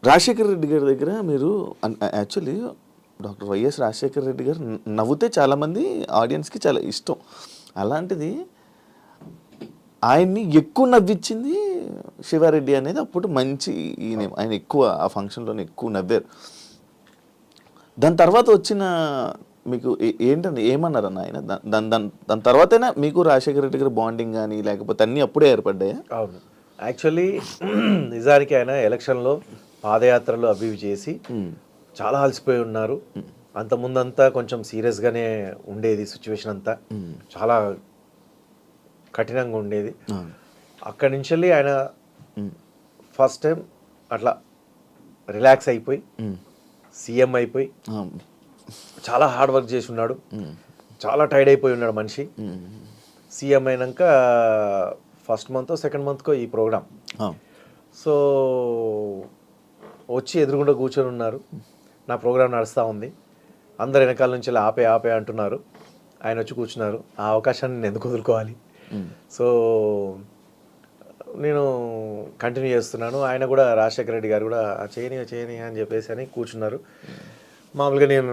రాజశేఖర రెడ్డి గారి దగ్గర మీరు actually doctor YS Rajasekhara Reddy గారు నవ్వుతే చాలామంది ఆడియన్స్కి చాలా ఇష్టం. అలాంటిది ఆయన్ని ఎక్కువ నవ్వించింది శివారెడ్డి అనేది అప్పుడు మంచి ఈయన, ఆయన ఎక్కువ ఆ ఫంక్షన్లోనే ఎక్కువ నవ్వారు. దాని తర్వాత వచ్చిన మీకు ఏంటండి ఏమన్నారన్న ఆయన? దాని తర్వాతైనా మీకు రాజశేఖర రెడ్డి గారి బాండింగ్ కానీ లేకపోతే అన్నీ అప్పుడే ఏర్పడ్డాయా? అవును, యాక్చువల్లీ నిజానికి ఆయన ఎలక్షన్లో పాదయాత్రలు అవి ఇవి చేసి చాలా అలసిపోయి ఉన్నారు. అంతకుముందంతా కొంచెం సీరియస్గానే ఉండేది, సిచ్యువేషన్ అంతా చాలా కఠినంగా ఉండేది. అక్కడి నుంచి వెళ్ళి ఆయన ఫస్ట్ టైం అట్లా రిలాక్స్ అయిపోయి సీఎం అయిపోయి చాలా హార్డ్ వర్క్ చేసి ఉన్నాడు, చాలా టైర్డ్ అయిపోయి ఉన్నాడు మనిషి. సీఎం అయినాక ఫస్ట్ మంత్ సెకండ్ మంత్కో ఈ ప్రోగ్రామ్, సో వచ్చి ఎదురుగుండా కూర్చొని ఉన్నారు. నా ప్రోగ్రామ్ నడుస్తూ ఉంది, అందరు వెనకాల నుంచి ఆపే ఆపే అంటున్నారు. ఆయన వచ్చి కూర్చున్నారు. ఆ అవకాశాన్ని నేను ఎందుకు వదులుకోవాలి? సో నేను కంటిన్యూ చేస్తున్నాను. ఆయన కూడా రాజశేఖర రెడ్డి గారు కూడా చేయని అని చెప్పేసి అని కూర్చున్నారు. మామూలుగా నేను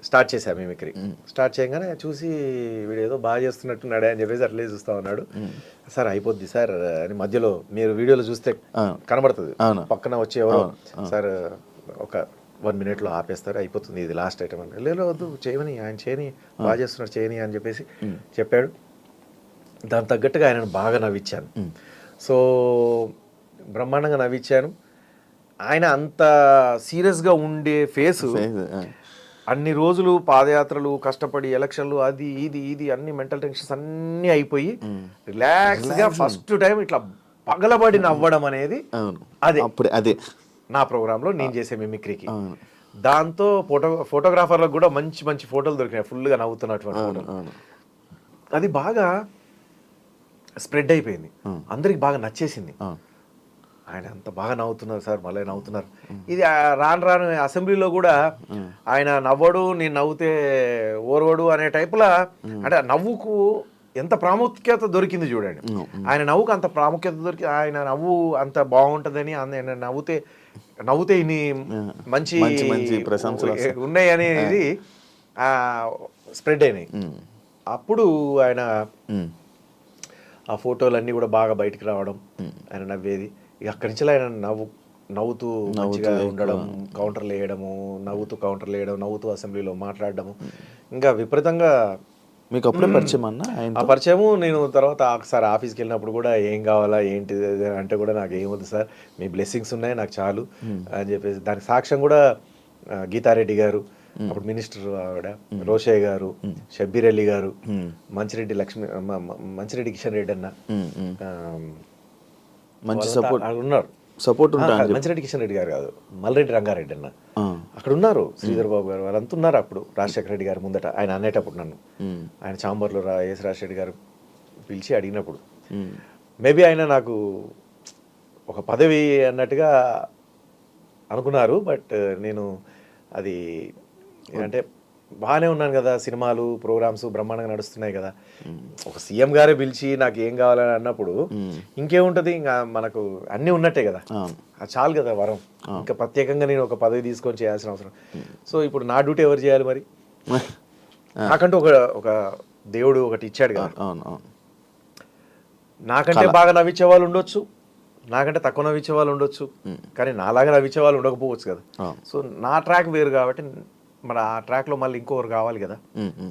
స్టార్ట్ చేశాను మిమిక్రీ. స్టార్ట్ చేయగానే చూసి వీడు ఏదో బాగా చేస్తున్నట్టున్నాడే అని చెప్పేసి అట్లే చూస్తూ ఉన్నాడు. సార్ అయిపోద్ది సార్ అని మధ్యలో మీరు వీడియోలో చూస్తే కనబడుతుంది, పక్కన వచ్చి ఎవరో సార్ ఒక 1 minute ఆపేస్తారు, అయిపోతుంది, ఇది లాస్ట్ ఐటమ్ అని. లేదు వద్దు, చేయని ఆయన చేయని, బాగా చేస్తున్నారు చేయని అని చెప్పేసి చెప్పాడు. దాని తగ్గట్టుగా ఆయనను బాగా నవ్వించాను. సో బ్రహ్మాండంగా నవ్వించాను. ఆయన అంత సీరియస్గా ఉండే ఫేసు అన్ని రోజులు పాదయాత్రలు కష్టపడి ఎలక్షన్లు అది ఇది అన్ని మెంటల్ టెన్షన్స్ అన్నీ అయిపోయి రిలాక్స్గా ఫస్ట్ టైం ఇట్లా పగలబడి నవ్వడం అనేది అదే నా ప్రోగ్రాంలో నేను చేసే మిమిక్రీకి. దాంతో ఫోటోగ్రాఫర్లకు కూడా మంచి మంచి ఫోటోలు దొరికినాయి, ఫుల్గా నవ్వుతున్నటువంటి ఫోటోలు. అది బాగా స్ప్రెడ్ అయిపోయింది, అందరికి బాగా నచ్చేసింది. ఆయన అంత బాగా నవ్వుతున్నారు సార్, మళ్ళీ నవ్వుతున్నారు. ఇది రాను అసెంబ్లీలో కూడా ఆయన నవ్వడు, నేను నవ్వుతే ఓర్వడు అనే టైపులా, అంటే నవ్వుకు ఎంత ప్రాముఖ్యత దొరికింది చూడండి. ఆయన నవ్వుకు అంత ప్రాముఖ్యత దొరికి, ఆయన నవ్వు అంత బాగుంటుందని, ఆయన నవ్వుతే ఇన్ని మంచి ప్రశంసలు ఉన్నాయి అనేది స్ప్రెడ్ అయినాయి. అప్పుడు ఆయన ఆ ఫోటోలన్నీ కూడా బాగా బయటకు రావడం, ఆయన నవ్వేది. ఇక అక్కడి నుంచి ఆయన నవ్వుతూ మంచిగా ఉండడం, కౌంటర్లు వేయడము, నవ్వుతూ కౌంటర్లు వేయడం, నవ్వుతూ అసెంబ్లీలో మాట్లాడడము, ఇంకా విపరీతంగా. మీకు అప్పుడే పరిచయం అన్న? ఆ పరిచయము నేను తర్వాత ఒకసారి ఆఫీస్కి వెళ్ళినప్పుడు కూడా ఏం కావాలా ఏంటి అంటే కూడా నాకు ఏమవుతుంది సార్, మీ బ్లెస్సింగ్స్ ఉన్నాయి నాకు చాలు అని చెప్పేసి, దానికి సాక్ష్యం కూడా గీతారెడ్డి గారు, అప్పుడు మినిస్టర్ ఆవిడ, రోషయ్య గారు, షబ్బీర్ అలీ గారు, మంచిరెడ్డి కిషన్ రెడ్డి అన్న మంచి ఉన్నారు, సపోర్ట్ మంచిరెడ్డి కిషన్ రెడ్డి గారు కాదు, మల్రెడ్డి రంగారెడ్డి అన్న అక్కడ ఉన్నారు, శ్రీధర్ బాబు గారు వాళ్ళంతా ఉన్నారు. అప్పుడు రాజశేఖర రెడ్డి గారు ముందట ఆయన అనేటప్పుడు నన్ను ఆయన ఛాంబర్లో ఎస్ రాజశేఖర గారు పిలిచి అడిగినప్పుడు మేబీ ఆయన నాకు ఒక పదవి అన్నట్టుగా అనుకున్నారు. బట్ నేను అది అంటే బాగానే ఉన్నాను కదా, సినిమాలు ప్రోగ్రామ్స్ బ్రహ్మాండంగా నడుస్తున్నాయి కదా, ఒక సీఎం గారే పిలిచి నాకు ఏం కావాలని అన్నప్పుడు ఇంకేముంటుంది, ఇంకా మనకు అన్నీ ఉన్నట్టే కదా, అది చాలు కదా వరం. ఇంకా ప్రత్యేకంగా నేను ఒక పదవి తీసుకొని చేయాల్సిన అవసరం. సో ఇప్పుడు నా డ్యూటీ ఎవరు చేయాలి మరి? నాకంటూ ఒక దేవుడు ఒకటి ఇచ్చాడు కదా. నాకంటే బాగా నవ్వించే వాళ్ళు ఉండొచ్చు, నాకంటే తక్కువ నవ్వించే వాళ్ళు ఉండొచ్చు, కానీ నాలాగా నవ్వించే వాళ్ళు ఉండకపోవచ్చు కదా. సో నా ట్రాక్ వేరు కాబట్టి మరి ఆ ట్రాక్లో మళ్ళీ ఇంకొకరు కావాలి కదా.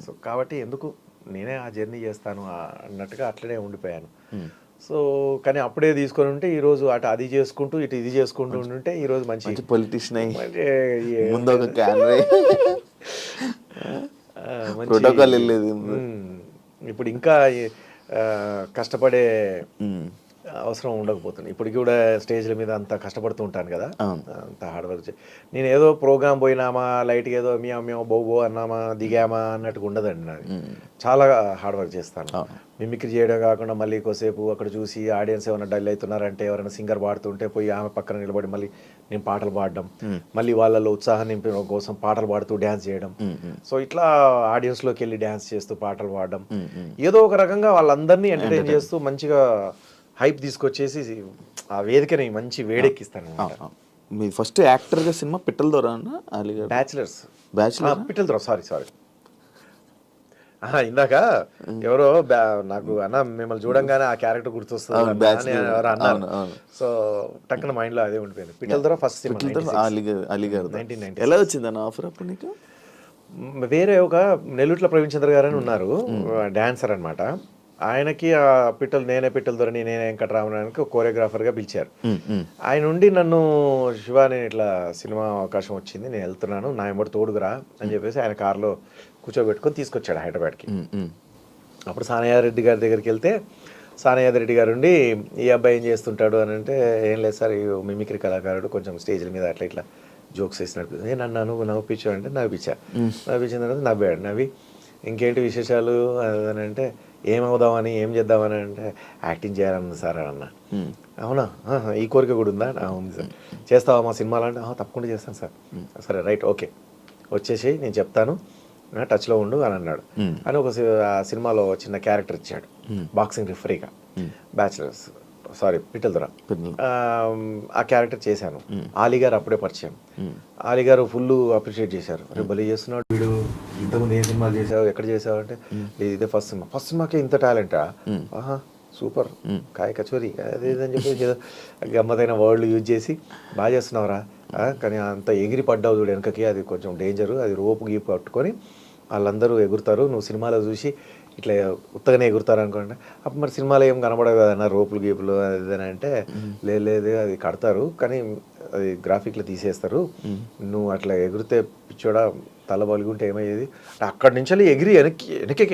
సో కాబట్టి ఎందుకు నేనే ఆ జర్నీ చేస్తాను అన్నట్టుగా అట్లనే ఉండిపోయాను. సో కానీ అప్పుడే తీసుకొని ఉంటే ఈరోజు అటు అది చేసుకుంటూ ఇటు ఇది చేసుకుంటూ ఉంటే ఈరోజు మంచి పొలిటీషియన్ ఇప్పుడు ఇంకా కష్టపడే అవసరం ఉండకపోతుంది. ఇప్పటికి కూడా స్టేజ్ల మీద అంత కష్టపడుతూ ఉంటాను కదా, అంత హార్డ్ వర్క్. నేను ఏదో ప్రోగ్రామ్ పోయినామా, లైట్గా ఏదో మేము బో అన్నామా, దిగామా అన్నట్టుగా ఉండదండి నాది. చాలా హార్డ్ వర్క్ చేస్తాను. మిమిక్రీ చేయడం కాకుండా మళ్ళీ కొద్దిసేపు అక్కడ చూసి ఆడియన్స్ ఏమైనా డల్ అవుతున్నారంటే, ఎవరైనా సింగర్ పాడుతుంటే పోయి ఆమె పక్కన నిలబడి మళ్ళీ నేను పాటలు పాడడం, మళ్ళీ వాళ్ళలో ఉత్సాహం నింపడం కోసం పాటలు పాడుతూ డ్యాన్స్ చేయడం. సో ఇట్లా ఆడియన్స్లోకి వెళ్ళి డ్యాన్స్ చేస్తూ పాటలు పాడడం, ఏదో ఒక రకంగా వాళ్ళందరినీ ఎంటర్టైన్ చేస్తూ మంచిగా హైప్ తీసుకొచ్చేసి ఆ వేదికని మంచి వేడెక్కిస్తాను అనమాట. మీ ఫస్ట్ యాక్టర్గా సినిమా పిట్టల దొర అన్న అలీగఢ్ బ్యాచిలర్స్ బ్యాచులర్ పిట్టల ద్వారా సారీ ఇందాక ఎవరో నాకు అన్న మిమ్మల్ని చూడంగానే ఆ క్యారెక్టర్ గుర్తొస్తుంది అవును, అన్న అని Bachelor. ఎవరో అన్నారు. అవును, అవును. సో టక్కున మైండ్ లో అదే ఉండిపోయింది. పిట్టల ద్వారా ఫస్ట్ సినిమా అలీగఢ్ 1996. ఎలా వచ్చిందన్న ఆఫర్ అప్పుడు నీకు? వేరే ఒక నెల్లూట్ల ప్రవీణ్ చంద్ర గారు అని ఉన్నారు, డాన్సర్ అన్నమాట. ఆయనకి ఆ నేనే పిట్టల దొరని నేనే వెంకటరామనానికి కోరియోగ్రాఫర్గా పిలిచారు. ఆయన నుండి నన్ను శివ నేను ఇట్లా సినిమా అవకాశం వచ్చింది, నేను వెళ్తున్నాను, నా ఎంబడి తోడుగురా అని చెప్పేసి ఆయన కార్లో కూర్చోబెట్టుకొని తీసుకొచ్చాడు హైదరాబాద్కి. అప్పుడు సానయారెడ్డి గారి దగ్గరికి వెళ్తే సానయారెడ్డి గారు ఉండి ఈ అబ్బాయి ఏం చేస్తుంటాడు అని అంటే, ఏం లేదు సార్, మిమిక్రీ కళాకారుడు, కొంచెం స్టేజ్ల మీద అట్లా ఇట్లా జోక్స్ వేసినట్టు. నేను నన్ను నవ్విపించాడు అంటే నవ్వించిన తర్వాత నవ్వాడు. నవ్వి ఇంకేంటి విశేషాలు అని అంటే, ఏమవుదామని ఏం చేద్దామని అంటే, యాక్టింగ్ చేయాలన్నది సార్ అని అన్న. అవునా, ఈ కోరిక కూడా ఉందా? ఉంది సార్. చేస్తావా మా సినిమాలో అంటే, తప్పకుండా చేస్తాను సార్. సరే రైట్ ఓకే వచ్చేసి నేను చెప్తాను, టచ్లో ఉండు అని అన్నాడు. అని ఒక సినిమాలో చిన్న క్యారెక్టర్ ఇచ్చాడు, బాక్సింగ్ రిఫరీగా, బ్యాచిలర్స్ పిట్టల దొర. ఆ క్యారెక్టర్ చేశాను. ఆలీ గారు అప్పుడే పరిచయం. ఆలీ గారు ఫుల్ అప్రిషియేట్ చేశారు. అరే భలే చేస్తున్నాడు వీడు, ఇంతకుముందు ఏ సినిమాలు చేసావు, ఎక్కడ చేసావు అంటే, ఇదే ఫస్ట్ సినిమాకే ఇంత టాలెంటా, సూపర్, కాయ కచోరీ అదే అని చెప్పి గమ్మతైన వర్డ్లు యూజ్ చేసి బాగా చేస్తున్నావురా, కానీ అంత ఎగిరి పడ్డావు చూడు వెనకకి, అది కొంచెం డేంజరు, అది రోపు గీపు పట్టుకొని వాళ్ళందరూ ఎగురుతారు, నువ్వు సినిమాలో చూసి ఇట్లా ఉత్తగానే ఎగురుతారు అనుకోండి. అప్పుడు మరి సినిమాలో ఏం కనబడవు కదన్న రోపులు గీపులు అది అంటే, లేదు అది కడతారు కానీ అది గ్రాఫిక్లో తీసేస్తారు, నువ్వు అట్లా ఎగిరితే పిచ్చోడా తల బలిగుంటే ఏమయ్యేది. అక్కడి నుంచి ఎగిరి వెనకే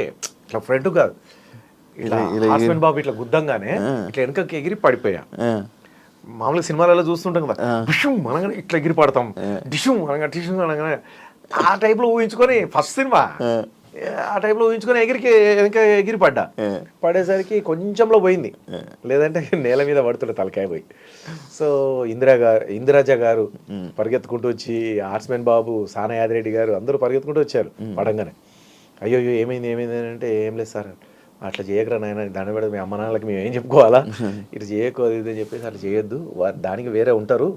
ఇట్లా ఫ్రంట్ కాదు, ఇట్లా హస్బెండ్ బాబు ఇట్లా గుద్దంగానే ఇట్లా వెనకకి ఎగిరి పడిపోయా. మామూలుగా సినిమాలలో చూస్తుంటాం కదా, డిషుం అనగానే ఇట్లా ఎగిరి పడతాం, డిషుం అనగా టిషుం అనగానే ఆ టైప్లో ఊహించుకొని ఫస్ట్ సినిమా ఆ టైప్లో ఊహించుకొని ఎగిరి పడ్డా. పడేసరికి కొంచెంలో పోయింది, లేదంటే నేల మీద పడుతుండే తలకాయ పోయి. సో ఇందిరాజ గారు పరిగెత్తుకుంటూ వచ్చి, ఆర్ట్స్మెన్ బాబు, సానా యాదిరెడ్డి గారు అందరూ పరిగెత్తుకుంటూ వచ్చారు పడంగానే. అయ్యో ఏమైంది అని అంటే, ఏం లేదు సార్ అట్లా చేయకరా నాయన, దండ పెడ మీ అమ్మ నాన్నలకి మేము ఏం చెప్పుకోవాలా, ఇట్లా చేయకు అది ఇది అని చెప్పేసి అట్లా చేయొద్దు, దానికి వేరే ఉంటారు,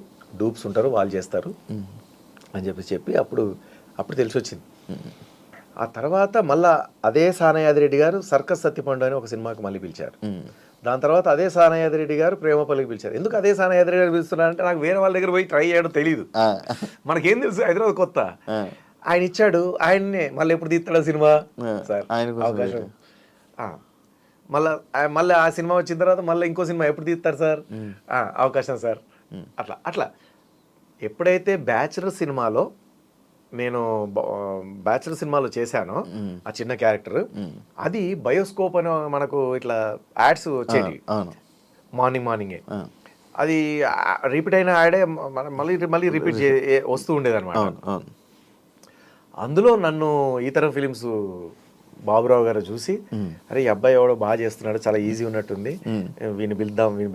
డూప్స్ ఉంటారు, వాళ్ళు చేస్తారు అని చెప్పి అప్పుడు తెలిసి వచ్చింది. ఆ తర్వాత మళ్ళా అదే సానయాదిరెడ్డి గారు సర్కస్ సత్యపండు అని ఒక సినిమాకి మళ్ళీ పిలిచారు. దాని తర్వాత అదే సానయాదిరెడ్డి గారు ప్రేమపల్లికి పిలిచారు. ఎందుకు అదే సానయాదిరెడ్డి గారు పిలుస్తున్నారంటే, నాకు వేరే వాళ్ళ దగ్గర పోయి ట్రై చేయడం తెలియదు, మనకేం తెలుసు హైదరాబాద్ కొత్త. ఆయన ఇచ్చాడు, ఆయన్నే మళ్ళీ ఎప్పుడు తీస్తాడు సినిమా సార్ అవకాశం. మళ్ళీ ఆ సినిమా వచ్చిన తర్వాత మళ్ళీ ఇంకో సినిమా ఎప్పుడు తీస్తారు సార్, అవకాశం సార్. అట్లా ఎప్పుడైతే బ్యాచులర్ సినిమాలో చేశానో ఆ చిన్న క్యారెక్టర్, అది బయోస్కోప్ అని మనకు ఇట్లా యాడ్స్ వచ్చేవి మార్నింగే, అది రిపీట్ అయిన యాడే మళ్ళీ రిపీట్ వస్తూ ఉండేది అనమాట. అందులో నన్ను ఈతరం ఫిలిమ్స్ బాబురావు గారు చూసి, అరే ఈ అబ్బాయి ఎవడో బాగా చేస్తున్నాడు, చాలా ఈజీ ఉన్నట్టుంది, వీని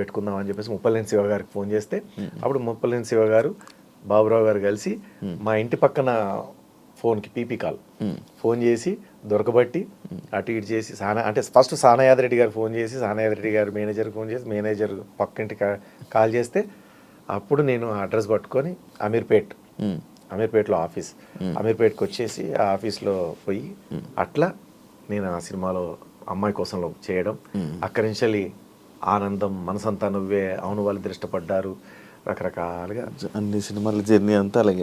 పెట్టుకుందాం అని చెప్పేసి ముప్పలేని శివ గారికి ఫోన్ చేస్తే, అప్పుడు ముప్పలేని శివ గారు బాబురావు గారు కలిసి మా ఇంటి పక్కన ఫోన్కి పీపీ కాల్ ఫోన్ చేసి దొరకబట్టి అటు ఇటు చేసి అంటే ఫస్ట్ సానయాదిరెడ్డి గారు ఫోన్ చేసి, సానయాదిరెడ్డి గారు మేనేజర్కి ఫోన్ చేసి, మేనేజర్ పక్కింటి కాల్ చేస్తే, అప్పుడు నేను అడ్రస్ పట్టుకొని అమీర్పేటలో ఆఫీస్, అమీర్పేటకి వచ్చేసి ఆ ఆఫీస్లో పోయి అట్లా నేను ఆ సినిమాలో అమ్మాయి కోసంలో చేయడం. అక్కడి నుంచి ఆనందం, మనసంతా నువ్వే, అవును వాళ్ళిద్దరు ఇష్టపడ్డారు, రకరకాలుగా అన్ని సినిమాల జర్నీ అంతా అలాగే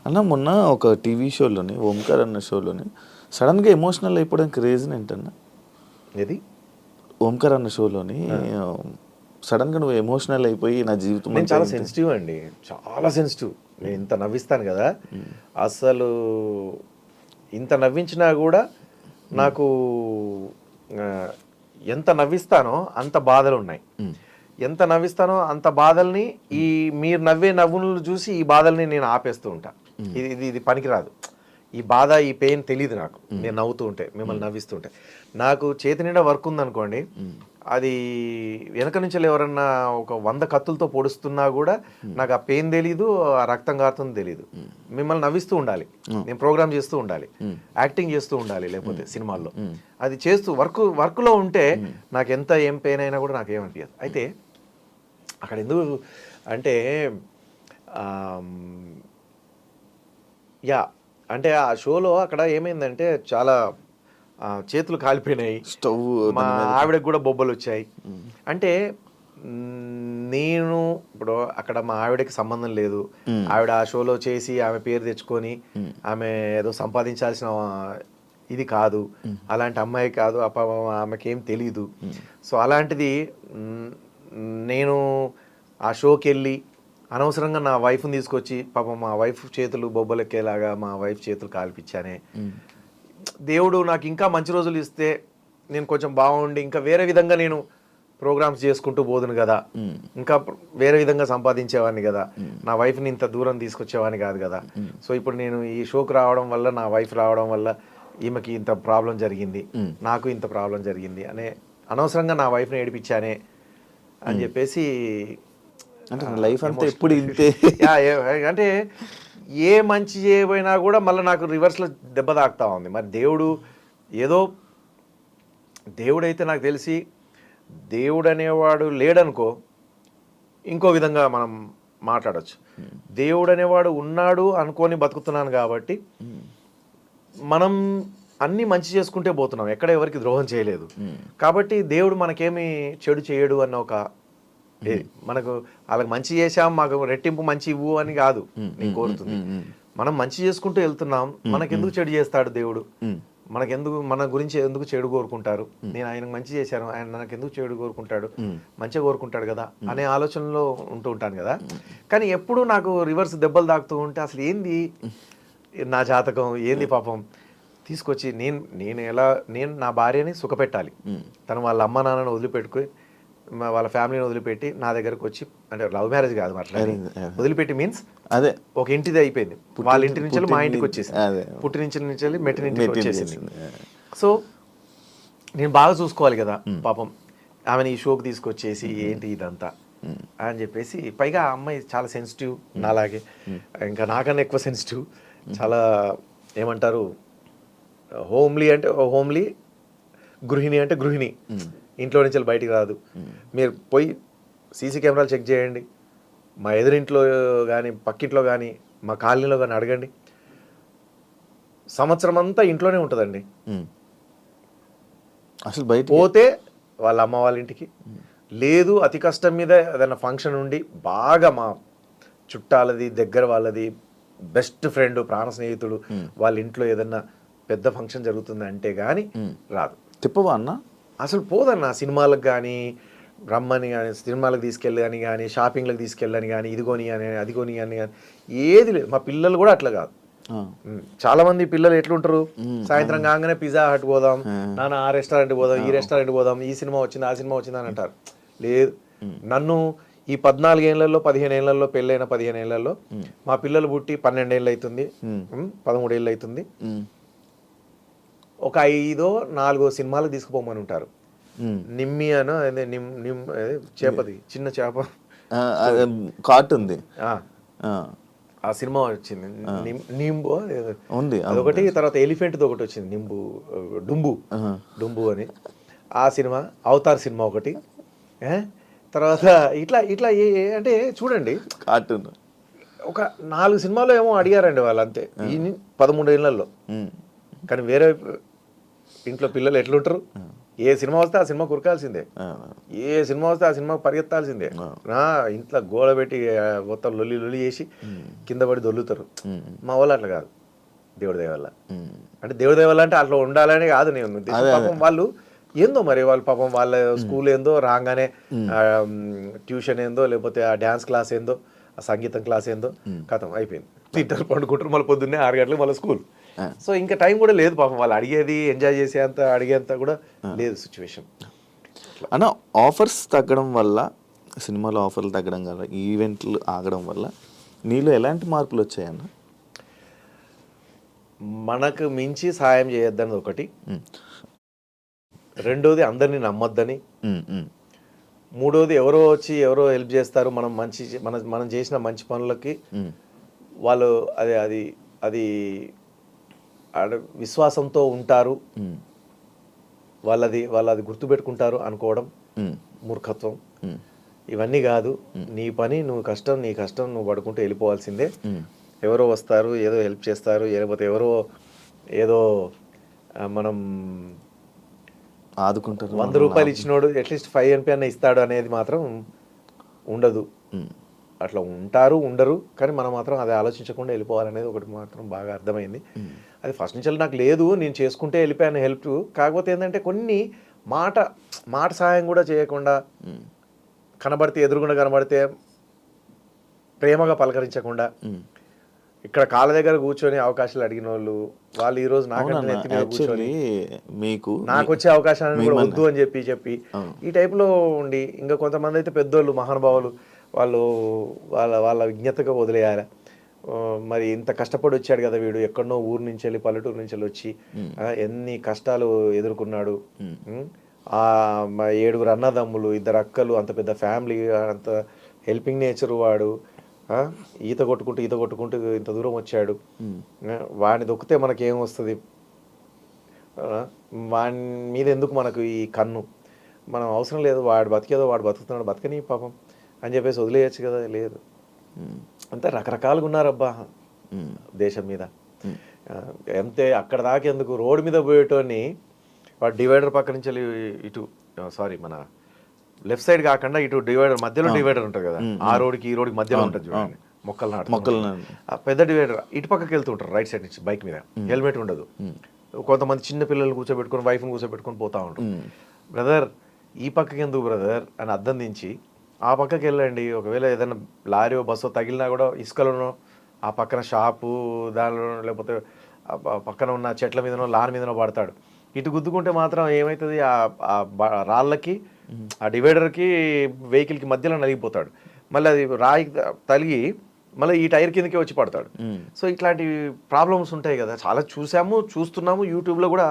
అన్న. మొన్న ఒక టీవీ షోలోని, ఓంకార్ అన్న షోలోని సడన్గా ఎమోషనల్ అయిపోవడానికి రీజన్ ఏంటన్నా? ఇది ఓంకార్ అన్న షోలోని సడన్గా నువ్వు ఎమోషనల్ అయిపోయి, నా జీవితం నేను చాలా సెన్సిటివ్ అండి, చాలా సెన్సిటివ్. నేను ఇంత నవ్విస్తాను కదా, అసలు ఇంత నవ్వించినా కూడా నాకు ఎంత నవ్విస్తానో అంత బాధలు ఉన్నాయి, ఎంత నవ్విస్తానో అంత బాధల్ని మీరు నవ్వే నవ్వులను చూసి ఈ బాధల్ని నేను ఆపేస్తూ ఉంటా. ఇది పనికిరాదు, ఈ బాధ ఈ పెయిన్ తెలియదు నాకు. నేను నవ్వుతూ ఉంటే, మిమ్మల్ని నవ్విస్తుంటే. నాకు చేతి నిండా వర్క్ ఉందనుకోండి, అది వెనక నుంచి ఎవరన్నా ఒక 100 కత్తులతో పొడుస్తున్నా కూడా నాకు ఆ పెయిన్ తెలీదు, ఆ రక్తం కారుతుంది తెలీదు. మిమ్మల్ని నవ్విస్తూ ఉండాలి, నేను ప్రోగ్రామ్ చేస్తూ ఉండాలి, యాక్టింగ్ చేస్తూ ఉండాలి, లేకపోతే సినిమాల్లో అది చేస్తూ వర్క్లో ఉంటే నాకు ఎంత ఏం పెయిన్ అయినా కూడా నాకు ఏమనిపించదు. అయితే అక్కడ ఎందుకు అంటే అంటే ఆ షోలో అక్కడ ఏమైందంటే చాలా చేతులు కాలిపోయినాయి, స్టవ్ మా ఆవిడకి కూడా బొబ్బలు వచ్చాయి. అంటే నేను ఇప్పుడు అక్కడ మా ఆవిడకి సంబంధం లేదు, ఆవిడ ఆ షోలో చేసి ఆమె పేరు తెచ్చుకొని ఆమె ఏదో సంపాదించాల్సిన ఇది కాదు, అలాంటి అమ్మాయి కాదు, ఆమెకి ఏం తెలీదు. సో అలాంటిది నేను ఆ షోకి వెళ్ళి అనవసరంగా నా వైఫ్ని తీసుకొచ్చి పాపం మా వైఫ్ చేతులు బొబ్బలెక్కేలాగా మా వైఫ్ చేతులు కాల్పించానే. దేవుడు నాకు ఇంకా మంచి రోజులు ఇస్తే నేను కొంచెం బాగుండి ఇంకా వేరే విధంగా నేను ప్రోగ్రామ్స్ చేసుకుంటూ పోదును కదా, ఇంకా వేరే విధంగా సంపాదించేవాడిని కదా, నా వైఫ్ని ఇంత దూరం తీసుకొచ్చేవాడిని కాదు కదా. సో ఇప్పుడు నేను ఈ షోకి రావడం వల్ల, నా వైఫ్ రావడం వల్ల ఈమెకి ఇంత ప్రాబ్లం జరిగింది, నాకు ఇంత ప్రాబ్లం జరిగింది అనే అనవసరంగా నా వైఫ్ని ఏడిపించానే అని చెప్పేసి. అంటే లైఫ్ అంతా ఎప్పుడు ఇంతే. అంటే ఏ మంచి చేయబోయినా కూడా మళ్ళీ నాకు రివర్స్లో దెబ్బ తాకుతా ఉంది. మరి దేవుడైతే నాకు తెలిసి దేవుడు అనేవాడు లేడనుకో ఇంకో విధంగా మనం మాట్లాడచ్చు. దేవుడు అనేవాడు ఉన్నాడు అనుకొని బతుకుతున్నాను కాబట్టి మనం అన్నీ మంచి చేసుకుంటే పోతున్నాం, ఎక్కడ ఎవరికి ద్రోహం చేయలేదు కాబట్టి దేవుడు మనకేమి చెడు చేయడు అన్న ఒక మనకు వాళ్ళకి మంచి చేసాం మాకు రెట్టింపు మంచి ఇవ్వు అని కాదు నేను కోరుతుంది. మనం మంచి చేసుకుంటూ వెళ్తున్నాం, మనకెందుకు చెడు చేస్తాడు దేవుడు, మన గురించి ఎందుకు చెడు కోరుకుంటారు, నేను ఆయనకు మంచి చేశాను ఆయన మనకెందుకు చెడు కోరుకుంటాడు, మంచిగా కోరుకుంటాడు కదా అనే ఆలోచనలో ఉంటూ ఉంటాను కదా. కానీ ఎప్పుడు నాకు రివర్స్ దెబ్బలు తాకుతూ ఉంటే అసలు ఏంది నా జాతకం ఏంది పాపం తీసుకొచ్చి నేను నా భార్యని సుఖపెట్టాలి, తను వాళ్ళ అమ్మ నాన్నని వదిలిపెట్టుకుని వాళ్ళ ఫ్యామిలీని వదిలిపెట్టి నా దగ్గరకు వచ్చి, అంటే లవ్ మ్యారేజ్ కాదు మాట్లాడి వదిలిపెట్టి మీన్స్ అదే ఒక ఇంటిది అయిపోయింది, వాళ్ళ ఇంటి నుంచి మా ఇంటికి వచ్చేసింది, పుట్టి నుంచి మెట్టిన ఇంటికి వచ్చేసింది. సో నేను బాగా చూసుకోవాలి కదా పాపం ఆమెను ఈ షోకి తీసుకొచ్చేసి ఏంటి ఇదంతా అని చెప్పేసి. పైగా ఆ అమ్మాయి చాలా సెన్సిటివ్ నాలాగే, ఇంకా నాకన్నా ఎక్కువ సెన్సిటివ్, చాలా ఏమంటారు హోమ్లీ అంటే హోమ్లీ, గృహిణి అంటే గృహిణి, ఇంట్లో నుంచి బయటికి రాదు. మీరు పోయి సీసీ కెమెరాలు చెక్ చేయండి, మా ఎదురింట్లో కానీ పక్కింట్లో కానీ మా కాలనీలో కానీ అడగండి, సంవత్సరం అంతా ఇంట్లోనే ఉంటుందండి. అసలు బయట పోతే వాళ్ళ అమ్మ వాళ్ళ ఇంటికి, లేదు అతి కష్టం మీద ఏదైనా ఫంక్షన్ ఉండి బాగా మా చుట్టాలది దగ్గర వాళ్ళది బెస్ట్ ఫ్రెండ్ ప్రాణ స్నేహితుడు వాళ్ళ ఇంట్లో ఏదన్నా పెద్ద ఫంక్షన్ జరుగుతుంది అంటే కానీ రాదు. తిప్పవా అన్న? అసలు పోదన్న. సినిమాలకు కానీ రమ్మని కానీ, సినిమాలకు తీసుకెళ్ళని కానీ, షాపింగ్లకు తీసుకెళ్ళని కానీ, ఇదిగోని అని అదిగోని అని కానీ ఏది లేదు. మా పిల్లలు కూడా అట్లా కాదు. చాలా మంది పిల్లలు ఎట్లుంటారు, సాయంత్రం కాగానే పిజ్జా హట్ పోదాం, నాన్న ఆ రెస్టారెంట్ పోదాం, ఈ రెస్టారెంట్ పోదాం, ఈ సినిమా వచ్చింది ఆ సినిమా వచ్చింది అని అంటారు. లేదు, నన్ను ఈ 14 ఏళ్లలో 15 ఏళ్లలో పెళ్ళైన 15 ఏళ్లలో మా పిల్లలు పుట్టి 12 ఏళ్ళు అవుతుంది, 13 ఏళ్ళు అవుతుంది, ఒక 5-4 సినిమాలకు తీసుకుపోమని ఉంటారు. నిమ్మి అనో చేపది చిన్న చేప కాట్ ఉంది, ఆ సినిమా వచ్చింది, నింబు ఉంది అదొకటి, తర్వాత ఎలిఫెంట్ది ఒకటి వచ్చింది, డుంబు అని ఆ సినిమా, అవతార్ సినిమా ఒకటి, తర్వాత ఇట్లా ఇట్లా అంటే చూడండి కార్టూన్ ఒక 4 సినిమాలో ఏమో అడిగారండి వాళ్ళు అంతే ఈ 13 ఏళ్లలో. కానీ వేరే ఇంట్లో పిల్లలు ఎట్లుంటారు, ఏ సినిమా వస్తే ఆ సినిమా కురకాల్సిందే, ఏ సినిమా వస్తే ఆ సినిమా పరిగెత్తాల్సిందే. ఇంట్లో గోడ పెట్టి మొత్తం లొల్లి చేసి కింద పడి దొల్లుతారు. మా వాళ్ళు అట్లా కాదు, దేవుడి దయ వల్ల. అంటే దేవుడి దయ వల్ల అంటే అట్లా ఉండాలని కాదు నేను. పాపం వాళ్ళు ఏందో మరి, వాళ్ళు పాపం వాళ్ళ స్కూల్ ఏందో రాగానే ట్యూషన్ ఏందో, లేకపోతే ఆ డ్యాన్స్ క్లాస్ ఏందో, ఆ సంగీతం క్లాస్ ఏందో, కథం అయిపోయింది. తింటారు, పండుకుంటారు, మళ్ళీ పొద్దున్నే 6 గంటలకు మళ్ళీ స్కూల్. సో ఇంకా టైం కూడా లేదు పాపం, వాళ్ళు అడిగేది ఎంజాయ్ చేసేంత అడిగేంత కూడా లేదు సిచ్యువేషన్. అన్న ఆఫర్స్ తగ్గడం వల్ల, సినిమాలో ఆఫర్లు తగ్గడం వల్ల, ఈవెంట్లు ఆగడం వల్ల నీలో ఎలాంటి మార్పులు వచ్చాయన్న? మనకు మించి సాయం చేయొద్దన్నది ఒకటి, రెండోది అందరినీ నమ్మొద్దని, మూడోది ఎవరో వచ్చి ఎవరో హెల్ప్ చేస్తారు, మనం చేసిన మంచి పనులకి వాళ్ళు అది అది అది విశ్వాసంతో ఉంటారు, వాళ్ళది గుర్తుపెట్టుకుంటారు అనుకోవడం మూర్ఖత్వం. ఇవన్నీ కాదు, నీ పని నీ కష్టం నువ్వు పడుకుంటూ వెళ్ళిపోవాల్సిందే. ఎవరో వస్తారు, ఏదో హెల్ప్ చేస్తారు, లేకపోతే ఎవరో ఏదో మనం ఆదుకుంటారు, 100 రూపాయలు ఇచ్చినోడు అట్లీస్ట్ 5 NP అన్న ఇస్తాడు అనేది మాత్రం ఉండదు. అట్లా ఉంటారు ఉండరు, కానీ మనం మాత్రం అది ఆలోచించకుండా వెళ్ళిపోవాలనేది ఒకటి మాత్రం బాగా అర్థమైంది. అది ఫస్ట్ నుంచి నాకు లేదు, నేను చేసుకుంటే వెళ్ళిపోయాను హెల్ప్. కాకపోతే ఏంటంటే కొన్ని మాట సహాయం కూడా చేయకుండా, ఎదురుగుండా కనబడితే ప్రేమగా పలకరించకుండా, ఇక్కడ కాళ్ళ దగ్గర కూర్చొని అవకాశాలు అడిగిన వాళ్ళు ఈ రోజు నాకంటే నెత్తి మీద కూర్చొని నాకు వచ్చే అవకాశాలను కూడా వద్దు అని చెప్పి ఈ టైప్లో ఉండి, ఇంకా కొంతమంది అయితే పెద్దోళ్ళు మహానుభావులు వాళ్ళ విజ్ఞతగా వదిలేయాలి. మరి ఇంత కష్టపడి వచ్చాడు కదా వీడు, ఎక్కడనో ఊరు నుంచి వెళ్ళి పల్లెటూరు నుంచి వెళ్ళి వచ్చి ఎన్ని కష్టాలు ఎదుర్కొన్నాడు. ఆ 7 అన్నదమ్ములు, 2 అక్కలు, అంత పెద్ద ఫ్యామిలీ, అంత హెల్పింగ్ నేచర్ వాడు. ఈత కొట్టుకుంటూ ఇంత దూరం వచ్చాడు. వాడిని దొక్కితే మనకేం వస్తుంది, వాడి మీద ఎందుకు మనకు ఈ కన్ను, మనం అవసరం లేదు, వాడు బతుకుతున్నాడు బతకని పాపం అని చెప్పేసి వదిలేయచ్చు కదా. లేదు, అంతే రకరకాలుగా ఉన్నారబ్బా దేశం మీద. అంతే అక్కడ దాకా ఎందుకు, రోడ్డు మీద పోయేటోని వాడు డివైడర్ పక్క నుంచి వెళ్ళి ఇటు మన లెఫ్ట్ సైడ్ కాకుండా ఇటు డివైడర్ మధ్యలో డివైడర్ ఉంటుంది కదా, ఆ రోడ్కి ఈ రోడ్కి మధ్యలో ఉంటుంది చూడండి, మొక్కలు ఆ పెద్ద డివైడర్ ఇటు పక్కకి వెళ్తుంటారు రైట్ సైడ్ నుంచి బైక్ మీద, హెల్మెట్ ఉండదు. కొంతమంది చిన్న పిల్లలు కూర్చోబెట్టుకొని వైఫ్ని కూర్చోబెట్టుకొని పోతా ఉంటారు. బ్రదర్ ఈ పక్కకి ఎందుకు బ్రదర్ అని అద్దం దించి ఆ పక్కకి వెళ్ళండి. ఒకవేళ ఏదైనా లారీ బస్సో తగిలినా కూడా ఇసుకలోనో, ఆ పక్కన షాపు దానిలో, లేకపోతే పక్కన ఉన్న చెట్ల మీదనో లాన్ మీదనో పడతాడు. ఇటు గుద్దుకుంటే మాత్రం ఏమవుతుంది, ఆ రాళ్ళకి, ఆ డివైడర్కి, వెహికల్కి మధ్యలో నలిగిపోతాడు. మళ్ళీ అది రాయి తలిగి మళ్ళీ ఈ టైర్ కిందకే వచ్చి పడతాడు. సో ఇట్లాంటి ప్రాబ్లమ్స్ ఉంటాయి కదా, చాలా చూస్తున్నాము, యూట్యూబ్లో కూడా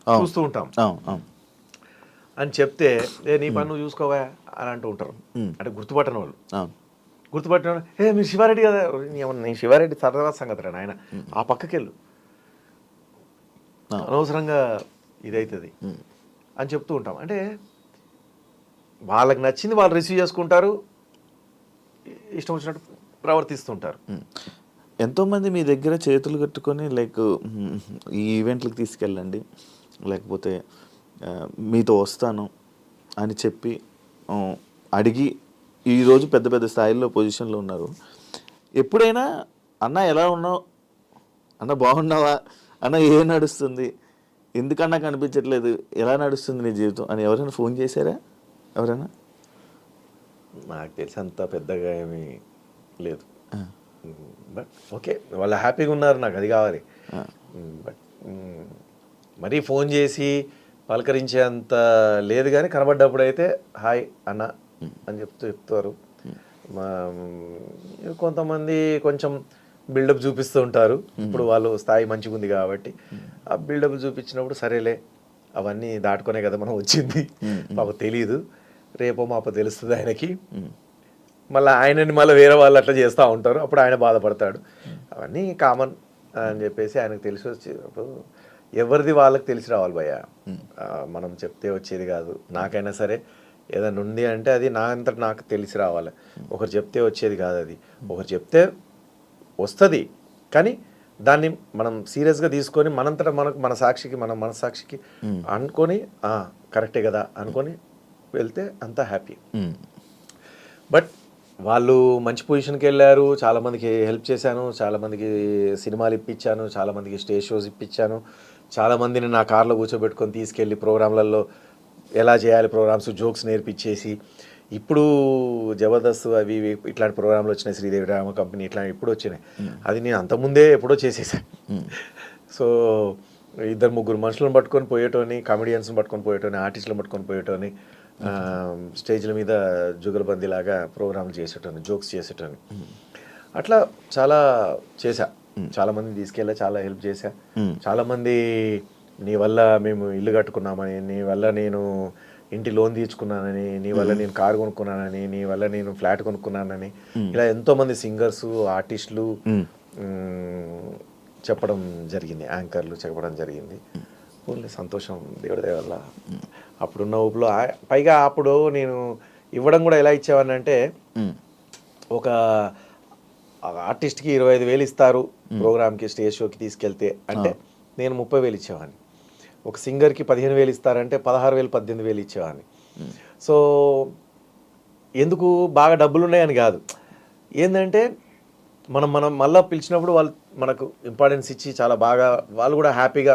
చూస్తూ ఉంటాం. అని చెప్తే నీ పని నువ్వు చూసుకోవా అని అంటూ ఉంటారు. అంటే గుర్తుపట్టని వాళ్ళు మీరు శివారెడ్డి కదా, నేను శివారెడ్డి సరదా సంగతి రా నాయన, ఆ పక్కకి వెళ్ళు, అనవసరంగా ఇదవుతుంది అని చెప్తూ ఉంటాం. అంటే వాళ్ళకి నచ్చింది వాళ్ళు రిసీవ్ చేసుకుంటారు, ఇష్టం వచ్చినట్టు ప్రవర్తిస్తుంటారు. ఎంతోమంది మీ దగ్గర చేతులు కట్టుకొని లైక్ ఈ ఈవెంట్లకు తీసుకెళ్ళండి, లేకపోతే మీతో వస్తాను అని చెప్పి అడిగి ఈరోజు పెద్ద పెద్ద స్థాయిలో పొజిషన్లో ఉన్నారు. ఎప్పుడైనా అన్న ఎలా ఉన్నావు, అన్న బాగున్నావా, అన్న ఏం నడుస్తుంది, ఎందుకన్నా కనిపించట్లేదు, ఎలా నడుస్తుంది నీ జీవితం అని ఎవరైనా ఫోన్ చేశారా? ఎవరైనా? నాకు తెలిసి అంత పెద్దగా ఏమీ లేదు. బట్ ఓకే, వాళ్ళు హ్యాపీగా ఉన్నారు, నాకు అది కావాలి. బట్ మరీ ఫోన్ చేసి పలకరించే అంత లేదు, కానీ కనబడ్డప్పుడు అయితే హాయ్ అన్న అని చెప్తారు. కొంతమంది కొంచెం బిల్డప్ చూపిస్తూ ఉంటారు. ఇప్పుడు వాళ్ళు స్థాయి మంచిగా ఉంది కాబట్టి ఆ బిల్డప్ చూపించినప్పుడు సరేలే, అవన్నీ దాటుకునే కదా మనం వచ్చింది, పాప తెలియదు, రేపో మాపో తెలుస్తుంది ఆయనకి, మళ్ళీ ఆయనని మళ్ళీ వేరే వాళ్ళు అట్లా చేస్తూ ఉంటారు, అప్పుడు ఆయన బాధపడతాడు. అవన్నీ కామన్ అని చెప్పేసి ఆయనకు తెలిసి వచ్చేటప్పుడు ఎవరిది వాళ్ళకి తెలిసి రావాలి భయ్య, మనం చెప్తే వచ్చేది కాదు. నాకైనా సరే ఏదైనా ఉంది అంటే అది నా అంతటా నాకు తెలిసి రావాలి, ఒకరు చెప్తే వచ్చేది కాదు. అది ఒకరు చెప్తే వస్తుంది, కానీ దాన్ని మనం సీరియస్గా తీసుకొని మనంతటా మన మనసాక్షికి అనుకొని కరెక్టే కదా అనుకొని వెళ్తే అంతా హ్యాపీ. బట్ వాళ్ళు మంచి పొజిషన్కి వెళ్ళారు, చాలామందికి హెల్ప్ చేశాను, చాలామందికి సినిమాలు ఇప్పించాను, చాలామందికి స్టేజ్ షోస్ ఇప్పించాను, చాలామందిని నా కార్లో కూర్చోబెట్టుకొని తీసుకెళ్ళి ప్రోగ్రాంలలో ఎలా చేయాలి ప్రోగ్రామ్స్, జోక్స్ నేర్పించేసి, ఇప్పుడు జబర్దస్త్ అవి ఇట్లాంటి ప్రోగ్రాంలు వచ్చినాయి, శ్రీదేవి డ్రామా కంపెనీ ఇట్లాంటి ఇప్పుడు వచ్చినాయి, అది నేను అంతకుముందే ఎప్పుడో చేసేసాను. సో 2-3 మనుషులను పట్టుకొని పోయేటోని, కామెడియన్స్ని పట్టుకొని పోయేటోని, ఆర్టిస్టులను పట్టుకొని పోయేటోని, స్టేజ్ల మీద జుగల్బందీలాగా ప్రోగ్రాంలు చేసేటోని, జోక్స్ చేసేటోని, అట్లా చాలా చేశా. చాలా మంది తీసుకెళ్ళా, చాలా హెల్ప్ చేశా. చాలా మంది నీ వల్ల మేము ఇల్లు కట్టుకున్నామని, నీ వల్ల నేను ఇంటి లోన్ తీర్చుకున్నానని, నీ వల్ల నేను కారు కొనుక్కున్నానని, నీ వల్ల నేను ఫ్లాట్ కొనుక్కున్నానని, ఇలా ఎంతోమంది సింగర్స్, ఆర్టిస్టులు చెప్పడం జరిగింది, యాంకర్లు చెప్పడం జరిగింది. ఓన్లీ సంతోషం, దేవుడి దయ వల్ల. అప్పుడున్న ఊపులో పైగా అప్పుడు నేను ఇవ్వడం కూడా ఎలా ఇచ్చేవాడిని అంటే, ఒక ఆర్టిస్ట్కి 25,000 ఇస్తారు ప్రోగ్రామ్కి, స్టేజ్ షోకి తీసుకెళ్తే అంటే నేను 30,000 ఇచ్చేవాడిని. ఒక సింగర్కి 15,000 ఇస్తారంటే 16,000 18,000 ఇచ్చేవాడిని. సో ఎందుకు బాగా డబ్బులు ఉన్నాయని కాదు, ఏంటంటే మనం మళ్ళీ పిలిచినప్పుడు వాళ్ళు మనకు ఇంపార్టెన్స్ ఇచ్చి చాలా బాగా, వాళ్ళు కూడా హ్యాపీగా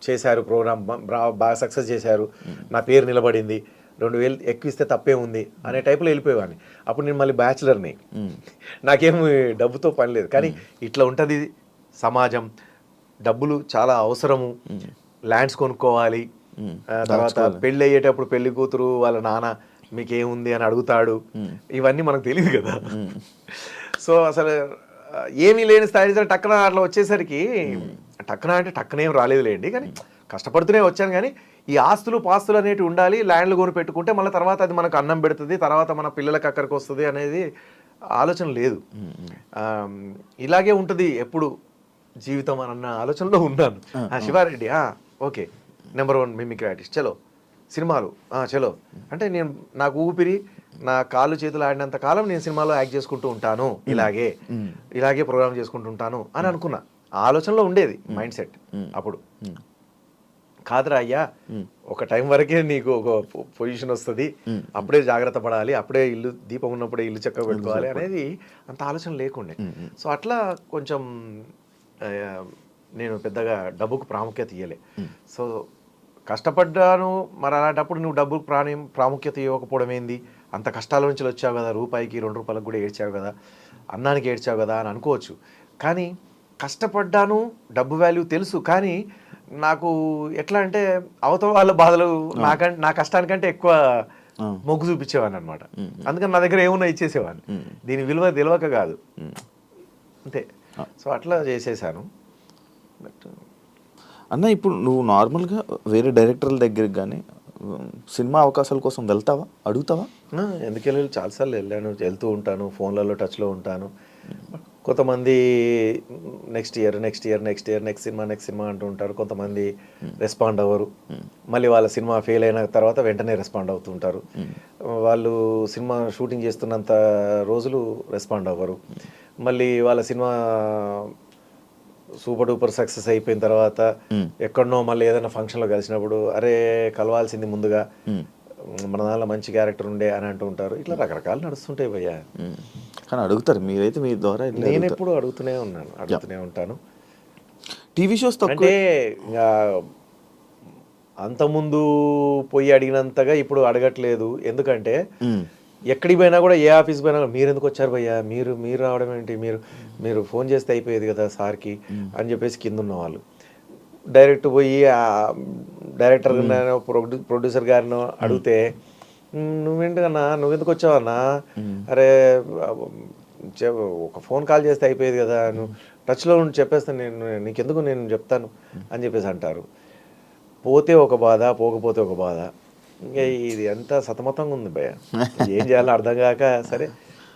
చేశారు, ప్రోగ్రామ్ బాగా సక్సెస్ చేశారు, నా పేరు నిలబడింది, 2,000 ఎక్కువ ఇస్తే తప్పే ఉంది అనే టైప్లో వెళ్ళిపోయేవాడిని. అప్పుడు నేను మళ్ళీ బ్యాచులర్ని, నాకేం డబ్బుతో పని లేదు. కానీ ఇట్లా ఉంటుంది సమాజం, డబ్బులు చాలా అవసరము, ల్యాండ్స్ కొనుక్కోవాలి, తర్వాత పెళ్ళి అయ్యేటప్పుడు పెళ్లి కూతురు వాళ్ళ నాన్న మీకేముంది అని అడుగుతాడు, ఇవన్నీ మనకు తెలియదు కదా. సో అసలు ఏమీ లేని స్థాయి టక్కన అట్లా వచ్చేసరికి, టక్కన అంటే టక్కనేం రాలేదులేండి, కానీ కష్టపడుతూనే వచ్చాను. కానీ ఈ ఆస్తులు పాస్తులు అనేవి ఉండాలి, ల్యాండ్లు కొని పెట్టుకుంటే మళ్ళీ తర్వాత అది మనకు అన్నం పెడుతుంది, తర్వాత మన పిల్లలకి అక్కడికి వస్తుంది అనేది ఆలోచన లేదు. ఇలాగే ఉంటుంది ఎప్పుడు జీవితం అన్న ఆలోచనలో ఉన్నాను. Shivareddy okay, number 1 mimicry artist, చలో సినిమాలు చలో అంటే నేను నాకు ఊపిరి, నా కాళ్ళు చేతులు ఆడినంత కాలం నేను సినిమాలో యాక్ట్ చేసుకుంటూ ఉంటాను, ఇలాగే ప్రోగ్రామ్ చేసుకుంటూ ఉంటాను అని అనుకున్నా. ఆలోచనలో ఉండేది మైండ్ సెట్. అప్పుడు కాదురా అయ్యా, ఒక టైం వరకే నీకు ఒక పొజిషన్ వస్తుంది, అప్పుడే జాగ్రత్త పడాలి, అప్పుడే ఇల్లు దీపం ఉన్నప్పుడే ఇల్లు చక్కగా పెట్టుకోవాలి అనేది అంత ఆలోచన లేకుండే. సో అట్లా కొంచెం నేను పెద్దగా డబ్బుకు ప్రాముఖ్యత ఇవ్వలే. సో కష్టపడ్డాను, మరి అలాంటప్పుడు నువ్వు డబ్బుకు ప్రాముఖ్యత ఇవ్వకపోవడం ఏంది, అంత కష్టాల నుంచి వచ్చావు కదా, రూపాయికి 2 రూపాయలకు కూడా ఏడ్చావు కదా, అన్నానికి ఏడ్చావు కదా అని అనుకోవచ్చు. కానీ కష్టపడ్డాను, డబ్బు వాల్యూ తెలుసు, కానీ నాకు ఎట్లా అంటే అవతల వాళ్ళ బాధలు నా కష్టానికంటే ఎక్కువ మొగ్గు చూపించేవాడిని అనమాట. అందుకని నా దగ్గర ఏమున్నా ఇచ్చేసేవాడిని, దీని విలువ తెలియక కాదు, అంతే. సో అట్లా చేసేసాను. బట్ అన్న ఇప్పుడు నువ్వు నార్మల్గా వేరే డైరెక్టర్ల దగ్గరికి కానీ సినిమా అవకాశాల కోసం వెళ్తావా, అడుగుతావా? ఎందుకు వెళ్ళాలి, చాలాసార్లు వెళ్ళాను, వెళ్తూ ఉంటాను, ఫోన్లలో టచ్లో ఉంటాను. కొంతమంది నెక్స్ట్ ఇయర్ నెక్స్ట్ సినిమా అంటూ ఉంటారు. కొంతమంది రెస్పాండ్ అవ్వరు, మళ్ళీ వాళ్ళ సినిమా ఫెయిల్ అయిన తర్వాత వెంటనే రెస్పాండ్ అవుతుంటారు. వాళ్ళు సినిమా షూటింగ్ చేస్తున్నంత రోజులు రెస్పాండ్ అవ్వరు. మళ్ళీ వాళ్ళ సినిమా సూపర్ డూపర్ సక్సెస్ అయిపోయిన తర్వాత ఎక్కడనో మళ్ళీ ఏదైనా ఫంక్షన్లో కలిసినప్పుడు అరే కలవాల్సింది ముందుగా, మన దానిలో మంచి క్యారెక్టర్ ఉండే అని అంటూ ఉంటారు. ఇట్లా రకరకాలు నడుస్తుంటాయి భయ్యా. కానీ అడుగుతారు మీరైతే, మీ ద్వారా నేను ఎప్పుడు అడుగుతూనే ఉంటాను. టీవీ షోస్ అంటే ఇంకా అంతకుముందు పోయి అడిగినంతగా ఇప్పుడు అడగట్లేదు. ఎందుకంటే ఎక్కడికి పోయినా కూడా, ఏ ఆఫీస్కి పోయినా మీరు ఎందుకు వచ్చారు భయ్యా, మీరు రావడం ఏంటి, మీరు ఫోన్ చేస్తే అయిపోయేది కదా సార్కి అని చెప్పేసి కింద ఉన్న వాళ్ళు డైరెక్ట్ పోయి డైరెక్టర్ ప్రొడ్యూసర్ గారినో అడిగితే, నువ్వేంటికన్నా, నువ్వెందుకు వచ్చావన్నా, అరే ఒక ఫోన్ కాల్ చేస్తే అయిపోయేది కదా, నువ్వు టచ్లో ఉండి చెప్పేస్తాను, నీకెందుకు నేను చెప్తాను అని చెప్పేసి అంటారు. పోతే ఒక బాధ, పోకపోతే ఒక బాధ. ఇంకా ఇది ఎంత సతమతంగా ఉంది భయ్య, ఏం చేయాలో అర్థం కాక, సరే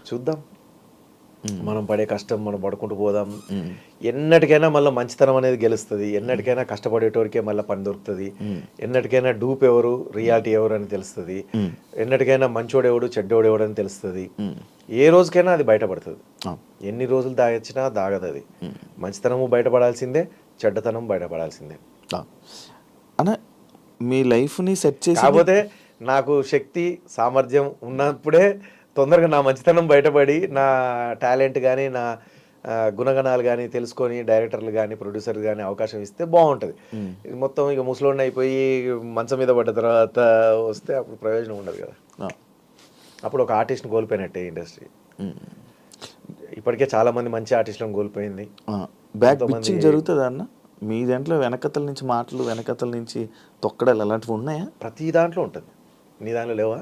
చూద్దాం, మనం పడే కష్టం మనం పడుకుంటూ పోదాం. ఎన్నటికైనా మళ్ళీ మంచితనం అనేది గెలుస్తుంది, ఎన్నటికైనా కష్టపడేటోడికే మళ్ళీ పని దొరుకుతుంది, ఎన్నటికైనా డూప్ ఎవరు రియాలిటీ ఎవరు అని తెలుస్తుంది, ఎన్నటికైనా మంచోడెవడు చెడ్డోడెవడు అని తెలుస్తుంది. ఏ రోజుకైనా అది బయటపడుతుంది. ఎన్ని రోజులు దాగచ్చినా దాగదు అది. మంచితనము బయటపడాల్సిందే, చెడ్డతనం బయటపడాల్సిందే. అన్న మీ లైఫ్ని సెట్ చేసి, కాకపోతే నాకు శక్తి సామర్థ్యం ఉన్నప్పుడే తొందరగా నా మంచితనం బయటపడి, నా టాలెంట్ కానీ నా గుణగణాలు కానీ తెలుసుకొని డైరెక్టర్లు కానీ ప్రొడ్యూసర్లు కానీ అవకాశం ఇస్తే బాగుంటుంది. ఇది మొత్తం ఇక ముసలోడిని అయిపోయి మంచం మీద పడ్డ తర్వాత వస్తే అప్పుడు ప్రయోజనం ఉండదు కదా. అప్పుడు ఒక ఆర్టిస్ట్ని కోల్పోయినట్టే ఇండస్ట్రీ. ఇప్పటికే చాలామంది మంచి ఆర్టిస్టులను కోల్పోయింది. బ్యాక్ పిచ్చింగ్ జరుగుతుంది అన్న మీ దాంట్లో, వెనకతల నుంచి మాటలు, వెనకతల నుంచి తొక్కడాలు అలాంటివి ఉన్నాయా? ప్రతి దాంట్లో ఉంటుంది. నీ దాంట్లో లేవా?